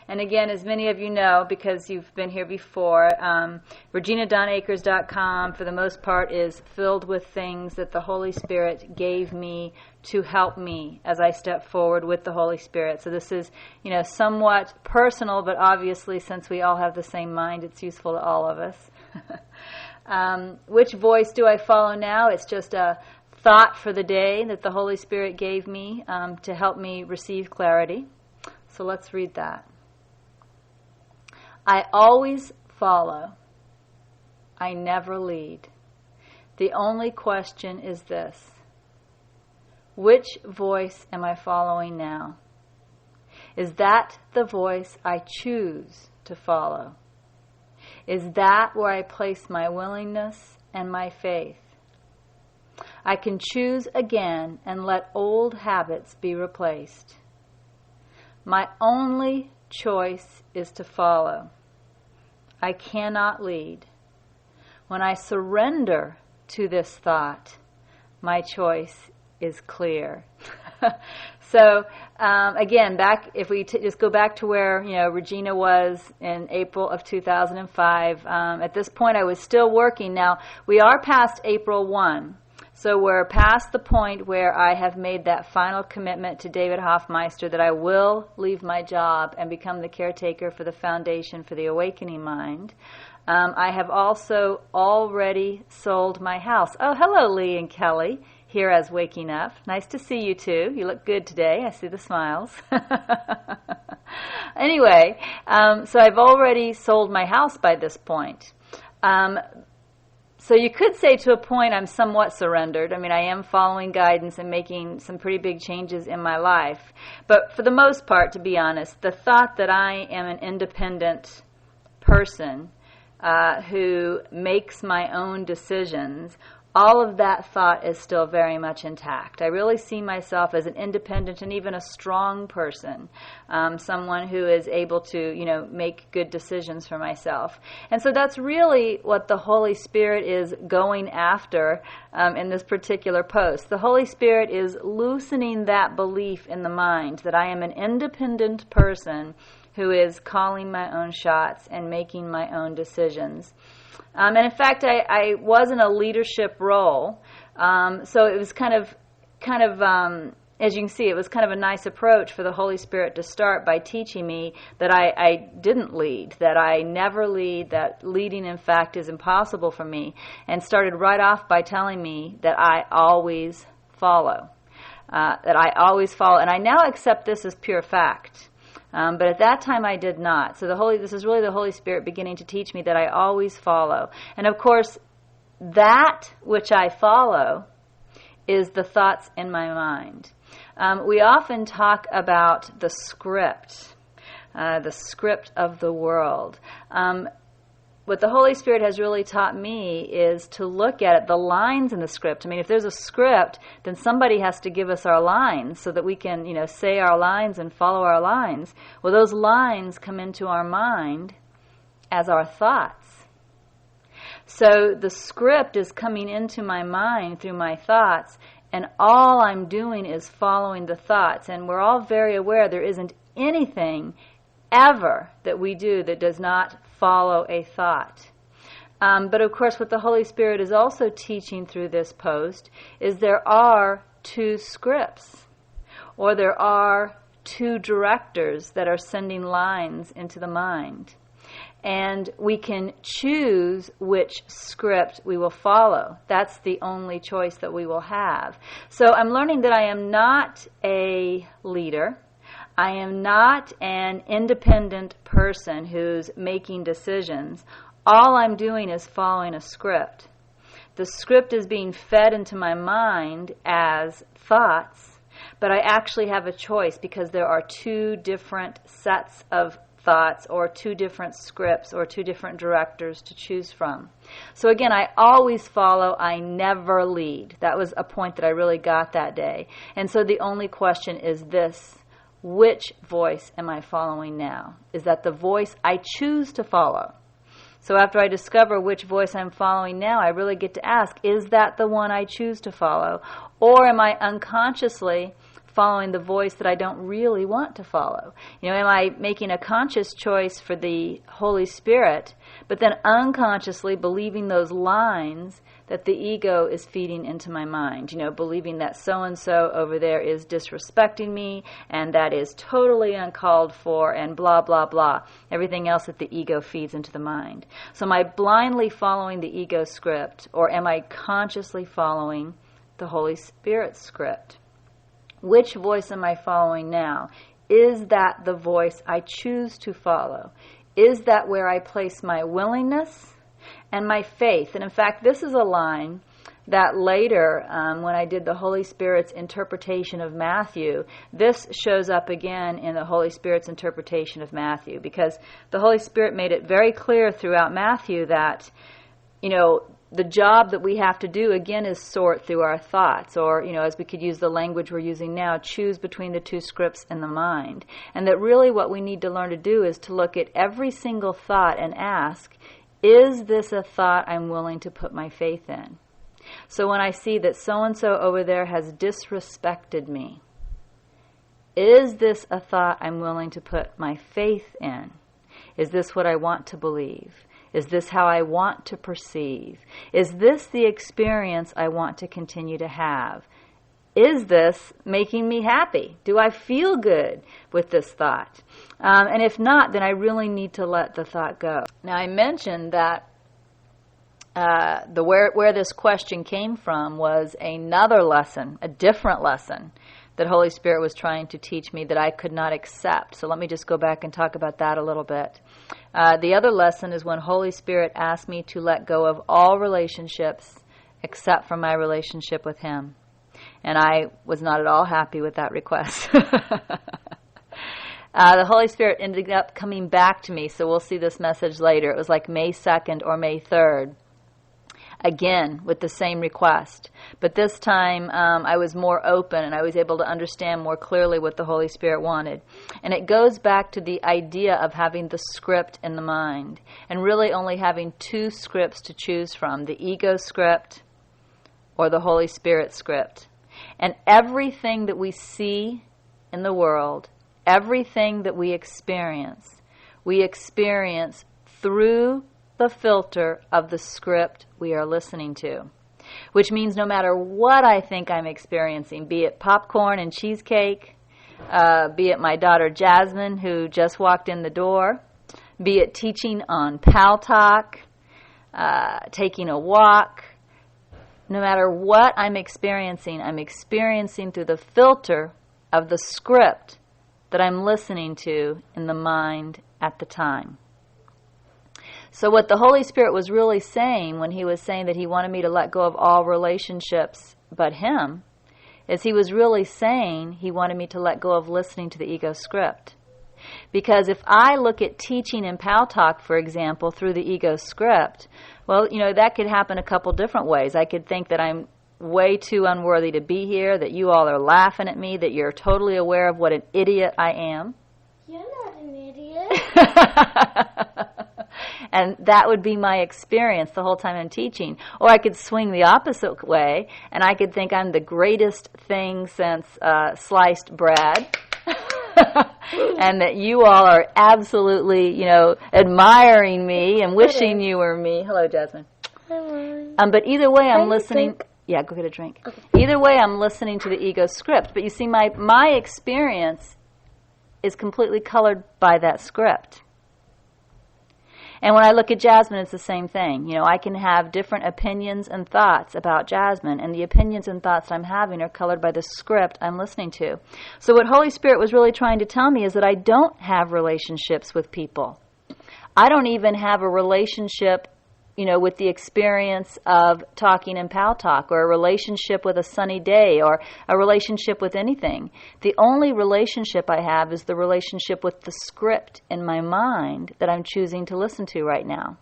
And again, as many of you know, because you've been here before, Regina.Akers.com, for the most part, is filled with things that the Holy Spirit gave me to help me as I step forward with the Holy Spirit. So this is, somewhat personal, but obviously, since we all have the same mind, it's useful to all of us. Which voice do I follow now? It's just a thought for the day that the Holy Spirit gave me to help me receive clarity. So let's read that. I always follow. I never lead. The only question is this: which voice am I following now? Is that the voice I choose to follow? Is that where I place my willingness and my faith? I can choose again and let old habits be replaced. My only choice is to follow. I cannot lead. When I surrender to this thought, my choice is clear. So, again, if we just go back to where, Regina was in April of 2005, at this point I was still working. Now, we are past April 1. So we're past the point where I have made that final commitment to David Hoffmeister that I will leave my job and become the caretaker for the Foundation for the Awakening Mind. I have also already sold my house. Oh, hello, Lee and Kelly, here as Waking Up. Nice to see you too. You look good today. I see the smiles. Anyway, so I've already sold my house by this point. So you could say to a point I'm somewhat surrendered. I mean, I am following guidance and making some pretty big changes in my life. But for the most part, to be honest, the thought that I am an independent person who makes my own decisions, all of that thought is still very much intact. I really see myself as an independent and even a strong person, someone who is able to, make good decisions for myself. And so that's really what the Holy Spirit is going after in this particular post. The Holy Spirit is loosening that belief in the mind that I am an independent person who is calling my own shots and making my own decisions. And in fact, I was in a leadership role, so it was kind of, as you can see, it was kind of a nice approach for the Holy Spirit to start by teaching me that I didn't lead, that I never lead, that leading, in fact, is impossible for me, and started right off by telling me that I always follow, and I now accept this as pure fact. But at that time I did not. So this is really the Holy Spirit beginning to teach me that I always follow. And of course, that which I follow is the thoughts in my mind. We often talk about the script of the world. What the Holy Spirit has really taught me is to look at it, the lines in the script. I mean, if there's a script, then somebody has to give us our lines so that we can, say our lines and follow our lines. Well, those lines come into our mind as our thoughts. So the script is coming into my mind through my thoughts, and all I'm doing is following the thoughts. And we're all very aware there isn't anything ever that we do that does not follow a thought. But of course, what the Holy Spirit is also teaching through this post is there are two scripts, or there are two directors that are sending lines into the mind. And we can choose which script we will follow. That's the only choice that we will have. So I'm learning that I am not a leader. I am not an independent person who's making decisions. All I'm doing is following a script. The script is being fed into my mind as thoughts, but I actually have a choice because there are two different sets of thoughts or two different scripts or two different directors to choose from. So again, I always follow, I never lead. That was a point that I really got that day. And so the only question is this: which voice am I following now? Is that the voice I choose to follow? So after I discover which voice I'm following now, I really get to ask, is that the one I choose to follow? Or am I unconsciously following the voice that I don't really want to follow? Am I making a conscious choice for the Holy Spirit, but then unconsciously believing those lines that the ego is feeding into my mind? Believing that so-and-so over there is disrespecting me, and that is totally uncalled for, and blah, blah, blah. Everything else that the ego feeds into the mind. So am I blindly following the ego script, or am I consciously following the Holy Spirit script? Which voice am I following now? Is that the voice I choose to follow? Is that where I place my willingness and my faith? And in fact, this is a line that later, when I did the Holy Spirit's interpretation of Matthew, this shows up again in the Holy Spirit's interpretation of Matthew, because the Holy Spirit made it very clear throughout Matthew that, the job that we have to do, again, is sort through our thoughts, or, as we could use the language we're using now, choose between the two scripts in the mind. And that really what we need to learn to do is to look at every single thought and ask, is this a thought I'm willing to put my faith in? So when I see that so-and-so over there has disrespected me, is this a thought I'm willing to put my faith in? Is this what I want to believe? Is this how I want to perceive? Is this the experience I want to continue to have? Is this making me happy? Do I feel good with this thought? And if not, then I really need to let the thought go. Now, I mentioned that where this question came from was another lesson, a different lesson that Holy Spirit was trying to teach me that I could not accept. So let me just go back and talk about that a little bit. The other lesson is when Holy Spirit asked me to let go of all relationships except for my relationship with Him. And I was not at all happy with that request. The Holy Spirit ended up coming back to me, so we'll see this message later. It was like May 2nd or May 3rd. Again, with the same request. But this time, I was more open and I was able to understand more clearly what the Holy Spirit wanted. And it goes back to the idea of having the script in the mind and really only having two scripts to choose from, the ego script or the Holy Spirit script. And everything that we see in the world, everything that we experience through the filter of the script we are listening to. Which means no matter what I think I'm experiencing, be it popcorn and cheesecake, be it my daughter Jasmine who just walked in the door, be it teaching on Pal Talk, taking a walk, no matter what I'm experiencing through the filter of the script that I'm listening to in the mind at the time. So what the Holy Spirit was really saying when He was saying that He wanted me to let go of all relationships but Him, is He was really saying He wanted me to let go of listening to the ego script. Because if I look at teaching in Pal Talk, for example, through the ego script, well, that could happen a couple different ways. I could think that I'm way too unworthy to be here, that you all are laughing at me, that you're totally aware of what an idiot I am. You're not an idiot. And that would be my experience the whole time I'm teaching. Or I could swing the opposite way, and I could think I'm the greatest thing since sliced bread. And that you all are absolutely, admiring me and wishing you were me. Hello, Jasmine. But either way, I'm listening. Yeah, go get a drink. Okay. Either way, I'm listening to the ego script. But you see, my experience is completely colored by that script. And when I look at Jasmine, it's the same thing. I can have different opinions and thoughts about Jasmine, and the opinions and thoughts I'm having are colored by the script I'm listening to. So what Holy Spirit was really trying to tell me is that I don't have relationships with people. I don't even have a relationship, with the experience of talking in Pal Talk, or a relationship with a sunny day, or a relationship with anything. The only relationship I have is the relationship with the script in my mind that I'm choosing to listen to right now.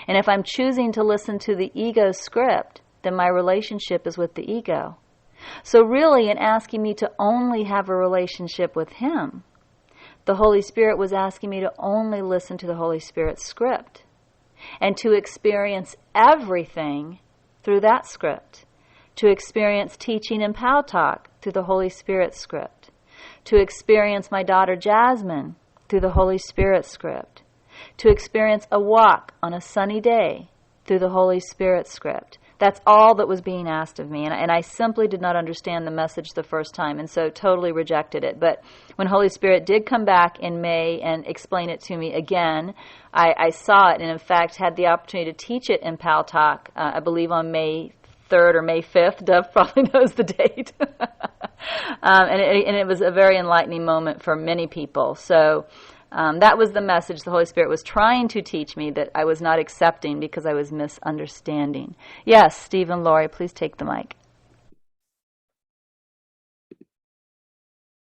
And if I'm choosing to listen to the ego script, then my relationship is with the ego. So really, in asking me to only have a relationship with Him, the Holy Spirit was asking me to only listen to the Holy Spirit's script, and to experience everything through that script, to experience teaching in Pal Talk through the Holy Spirit script. To experience my daughter Jasmine through the Holy Spirit script. To experience a walk on a sunny day through the Holy Spirit script. That's all that was being asked of me, and I simply did not understand the message the first time, and so totally rejected it. But when Holy Spirit did come back in May and explain it to me again, I saw it, and in fact had the opportunity to teach it in Pal Talk, I believe on May 3rd or May 5th. Dove probably knows the date. And it was a very enlightening moment for many people. So that was the message the Holy Spirit was trying to teach me that I was not accepting because I was misunderstanding. Yes, Steve and Lori, please take the mic.